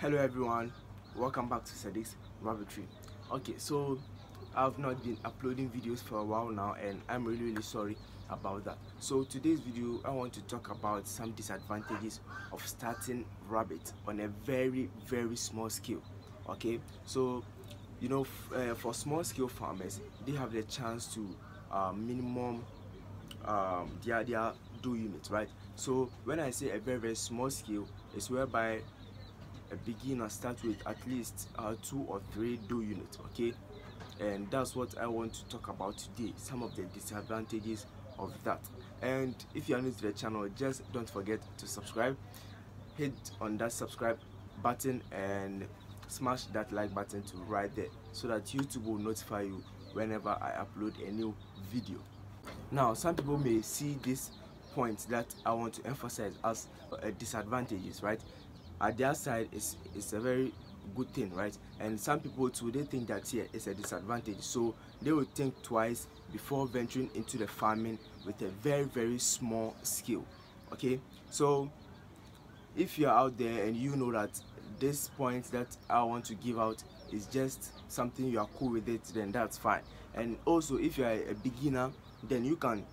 Hello everyone, welcome back to Sadiq's Rabbitry. Okay, so I've not been uploading videos for a while now and I'm really sorry about that. So today's video I want to talk about some disadvantages of starting rabbit on a very small scale. Okay, so you know, for small scale farmers, they have the chance to minimum their doe units, right? So when I say a very small scale, it's whereby a beginner start with at least 2 or 3 doe units. Okay, and that's what I want to talk about today, some of the disadvantages of that. And if you are new to the channel, just don't forget to subscribe, hit on that subscribe button and smash that like button to right there so that YouTube will notify you whenever I upload a new video. Now some people may see this point that I want to emphasize as disadvantages, right? At their side it's a very good thing, right? And some people too, they think that here is a disadvantage, so they will think twice before venturing into the farming with a very small scale. Okay, so if you're out there and you know that this point that I want to give out is just something you are cool with it, then that's fine. And also if you are a beginner, then you can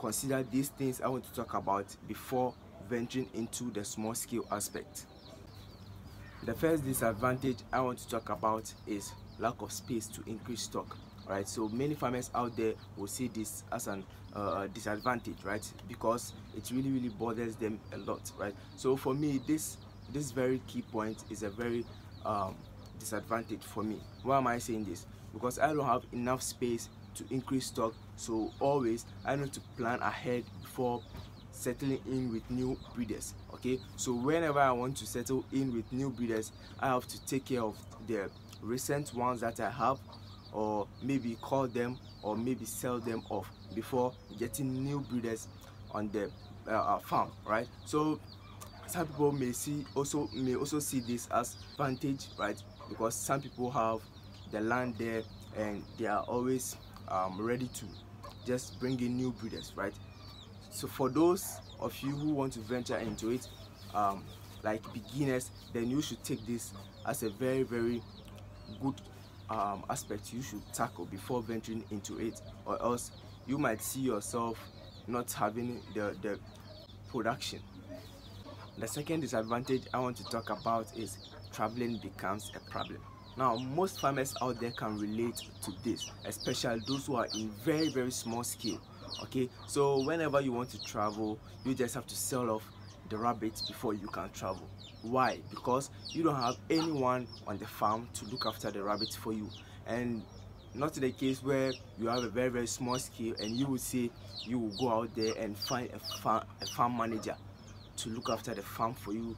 consider these things I want to talk about before venturing into the small scale aspect. The first disadvantage I want to talk about is lack of space to increase stock, right? So many farmers out there will see this as an disadvantage, right? Because it really bothers them a lot, right? So for me, this very key point is a very disadvantage for me. Why am I saying this? Because I don't have enough space to increase stock, so always I need to plan ahead before settling in with new breeders. Okay, so whenever I want to settle in with new breeders, I have to take care of the recent ones that I have, or maybe call them or maybe sell them off before getting new breeders on the farm, right? So some people may also see this as advantage, right? Because some people have the land there and they are always ready to just bring in new breeders, right? So for those of you who want to venture into it like beginners, then you should take this as a very good aspect you should tackle before venturing into it, or else you might see yourself not having the production. The second disadvantage I want to talk about is traveling becomes a problem. Now most farmers out there can relate to this, especially those who are in very small scale. Okay, so whenever you want to travel, you just have to sell off the rabbits before you can travel. Why? Because you don't have anyone on the farm to look after the rabbits for you. And not in the case where you have a very small scale and you will say you will go out there and find a farm manager to look after the farm for you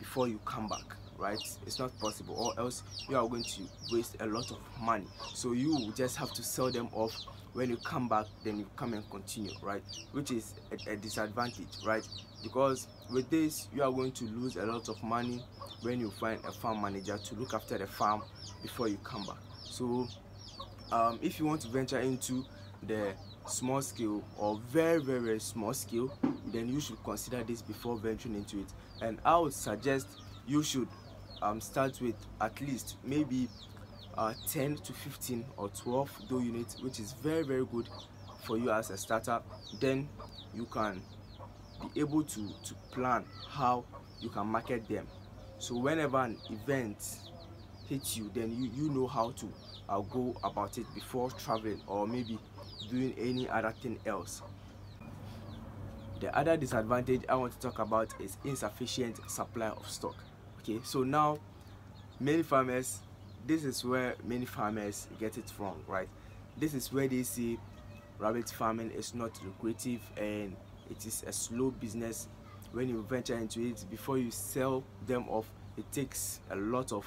before you come back, right? It's not possible, or else you are going to waste a lot of money. So you just have to sell them off. When you come back, then you come and continue, right? Which is a disadvantage, right? Because with this you are going to lose a lot of money when you find a farm manager to look after the farm before you come back. So if you want to venture into the small scale or very small scale, then you should consider this before venturing into it. And I would suggest you should start with at least maybe 10 to 15 or 12 doe units, which is very good for you as a starter. Then you can be able to plan how you can market them, so whenever an event hits you, then you know how to go about it before traveling or maybe doing any other thing else. The other disadvantage I want to talk about is insufficient supply of stock. Okay, so now this is where many farmers get it wrong, right? This is where they say rabbit farming is not lucrative and it is a slow business. When you venture into it, before you sell them off, it takes a lot of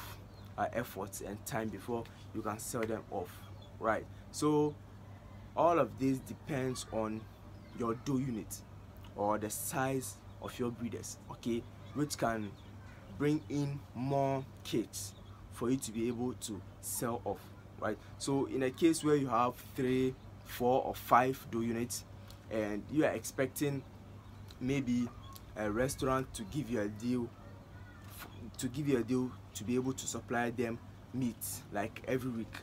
effort and time before you can sell them off, right? So all of this depends on your doe unit or the size of your breeders, okay, which can bring in more kids for you to be able to sell off, right? So in a case where you have 3, 4 or 5 doe units and you are expecting maybe a restaurant to give you a deal to give you a deal to be able to supply them meat like every week.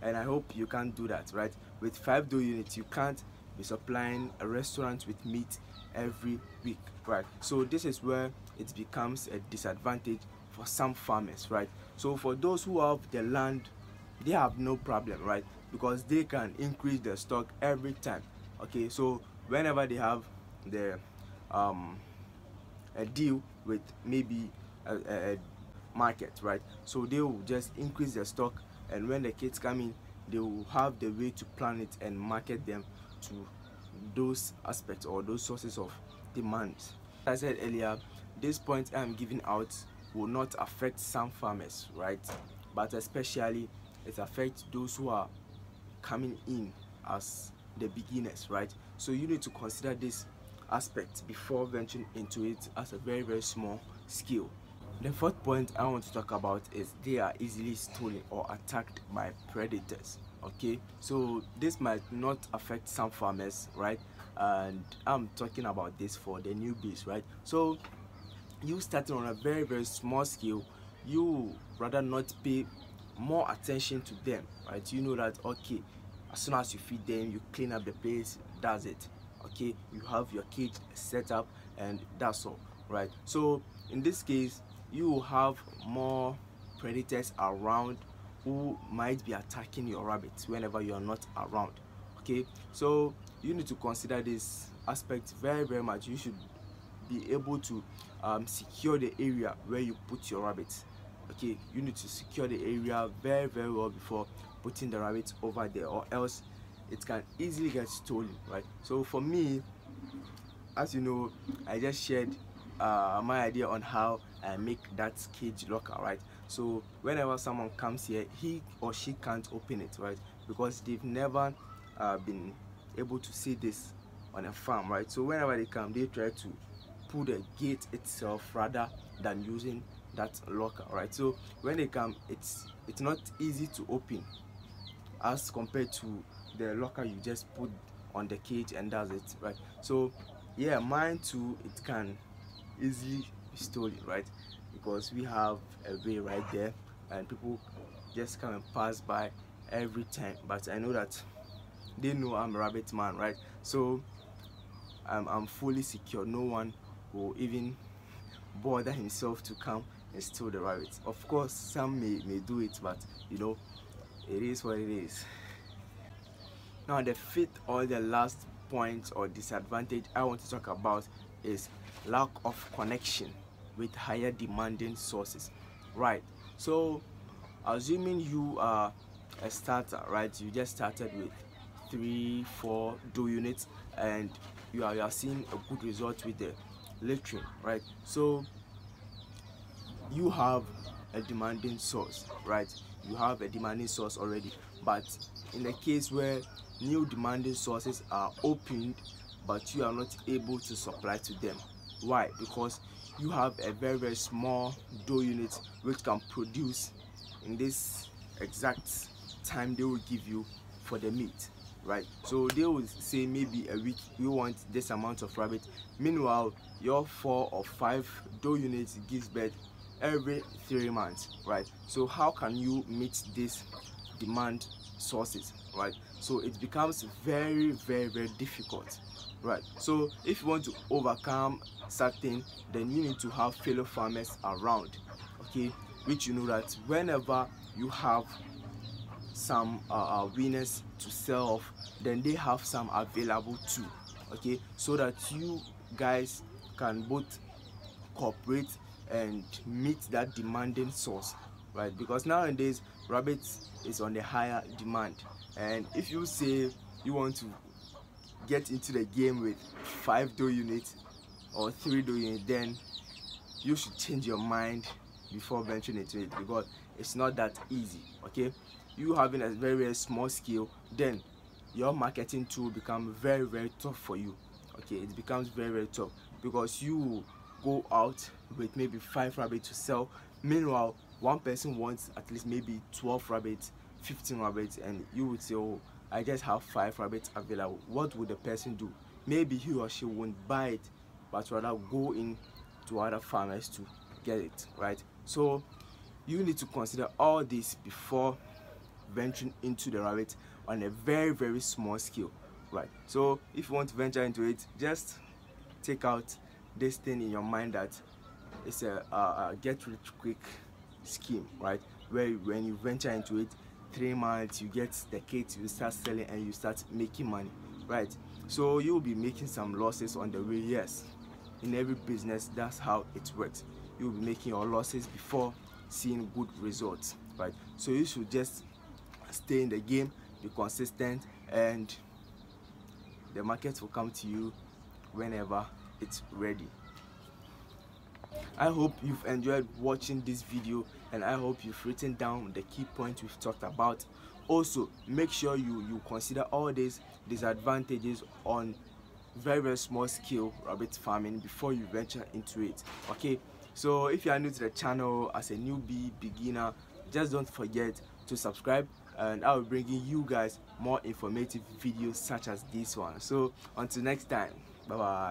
And I hope you can't do that, right? With 5 dough units, you can't be supplying a restaurant with meat every week, right? So this is where it becomes a disadvantage for some farmers, right? So for those who have the land, they have no problem, right? Because they can increase their stock every time. Okay, so whenever they have the a deal with maybe a market, right? So they will just increase their stock, and when the kids come in, they will have the way to plan it and market them to those aspects or those sources of demand. As I said earlier, this point I'm giving out will not affect some farmers, right? But especially it affects those who are coming in as the beginners, right? So you need to consider this aspect before venturing into it as a very small scale. The fourth point I want to talk about is they are easily stolen or attacked by predators. Okay, so this might not affect some farmers, right? And I'm talking about this for the newbies, right? So you starting on a very small scale, you rather not pay more attention to them, right? You know that, okay, as soon as you feed them, you clean up the place, that's it. Okay, you have your cage set up, and that's all, right? So in this case, you have more predators around who might be attacking your rabbits whenever you are not around. Okay, so you need to consider this aspect very much. You should be able to secure the area where you put your rabbits. Okay, you need to secure the area very well before putting the rabbits over there, or else it can easily get stolen, right? So for me, as you know, I just shared my idea on how I make that cage locker, right? So whenever someone comes here, he or she can't open it, right? Because they've never been able to see this on a farm, right? So whenever they come, they try to pull the gate itself rather than using that locker, right? So when they come, it's not easy to open as compared to the locker you just put on the cage and does it, right? So yeah, mine too, it can easily be stolen, right? Because we have a way right there and people just come and pass by every time. But I know that they know I'm a rabbit man, right? So I'm fully secure. No one will even bother himself to come and steal the rabbits. Of course, some may do it, but you know, it is what it is. Now the fifth or the last point or disadvantage I want to talk about is lack of connection with higher demanding sources, right? So assuming you are a starter, right? You just started with 3-4 dough units and you are seeing a good result with the littering, right? So you have a demanding source, right? You have a demanding source already, but in the case where new demanding sources are opened but you are not able to supply to them, why? Because you have a very small dough unit which can produce in this exact time they will give you for the meat, right? So they will say maybe a week you want this amount of rabbit, meanwhile your 4 or 5 dough units gives birth every 3 months, right? So how can you meet this demand sources, right? So it becomes very difficult, right? So if you want to overcome something, then you need to have fellow farmers around, okay, which you know that whenever you have some winners to sell off, then they have some available too, okay, so that you guys can both cooperate and meet that demanding source, right? Because nowadays rabbits is on the higher demand, and if you say you want to get into the game with 5 dough units or 3 dough units, then you should change your mind before venturing into it, because it's not that easy, okay? You having a very small scale, then your marketing tool become very tough for you, okay? It becomes very tough because you go out with maybe 5 rabbits to sell, meanwhile one person wants at least maybe 12 rabbits, 15 rabbits, and you would say, oh, I just have 5 rabbits available. What would the person do? Maybe he or she won't buy it, but rather go in to other farmers to get it right. So you need to consider all this before venturing into the rabbit on a very small scale, right? So if you want to venture into it, just take out this thing in your mind that it's a get rich quick scheme, right? Where when you venture into it, 3 months you get the kit, you start selling and you start making money, right? So you'll be making some losses on the way. Yes, in every business that's how it works. You'll be making your losses before seeing good results, right? So you should just stay in the game, be consistent, and the market will come to you whenever it's ready. I hope you've enjoyed watching this video, and I hope you've written down the key points we've talked about. Also, make sure you consider all these disadvantages on very small scale rabbit farming before you venture into it. Okay, so if you are new to the channel as a newbie beginner, just don't forget to subscribe, and I will be bringing you guys more informative videos such as this one. So until next time, bye bye.